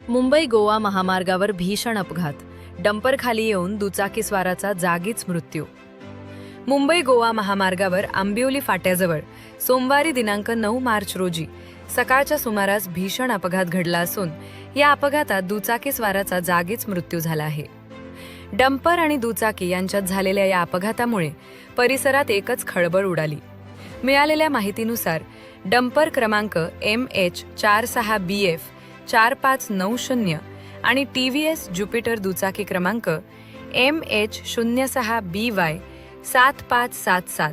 मुंबई गोवा महामार्गावर भीषण अपघात, डंपर खाली येऊन दुचाकीस्वाराचा जागीच मृत्यू. मुंबई गोवा महामार्गावर आंबिवली फाट्याजवळ सोमवारी दिनांक 9 मार्च रोजी सकाळच्या सुमारास भीषण अपघात घडला असून या अपघातात दुचाकीस्वाराचा जागीच मृत्यू झाला आहे. डंपर आणि दुचाकी यांच्यात झालेल्या या अपघातामुळे परिसरात एकच खळबळ उडाली. मिळालेल्या माहितीनुसार डंपर क्रमांक MH46BF 4590 आणि TVS ज्युपिटर दुचाकी क्रमांक MH06BY 7577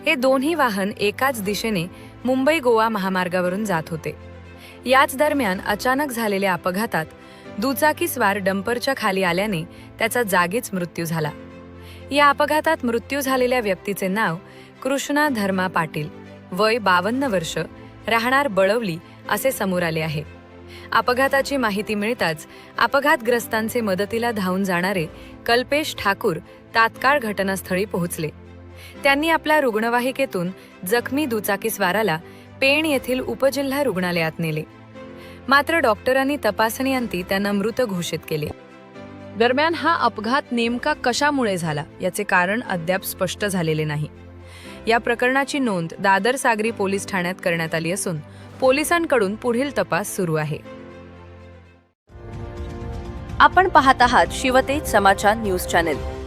हे दोन्ही वाहन एकाच दिशेने मुंबई गोवा महामार्गावरून जात होते. याच दरम्यान अचानक झालेल्या अपघातात दुचाकीस्वार डंपरच्या खाली आल्याने त्याचा जागीच मृत्यू झाला. या अपघातात मृत्यू झालेल्या व्यक्तीचे नाव कृष्णा धर्मा पाटील, वय 52 वर्ष, राहणार बळवली असे समोर आले आहे. अपघाताची माहिती मिळताच अपघातग्रस्तांचे मदतीला धावून जाणारे कल्पेश ठाकूर तात्काळ घटनास्थळी पोहोचले. त्यांनी आपल्या रुग्णवाहिकेतून जखमी दुचाकीस्वाराला पेण येथील उपजिल्हा रुग्णालयात नेले. मात्र डॉक्टरांनी तपासणीअंती त्यांना मृत घोषित केले. दरम्यान हा अपघात नेमका कशामुळे झाला याचे कारण अद्याप स्पष्ट झालेले नाही. या प्रकरणाची नोंद दादर सागरी पोलीस ठाण्यात करण्यात आली असून पोलिसांकडून पुढील तपास सुरू आहे. आपण पाहत आहात शिवतेज समाचार न्यूज चॅनेल.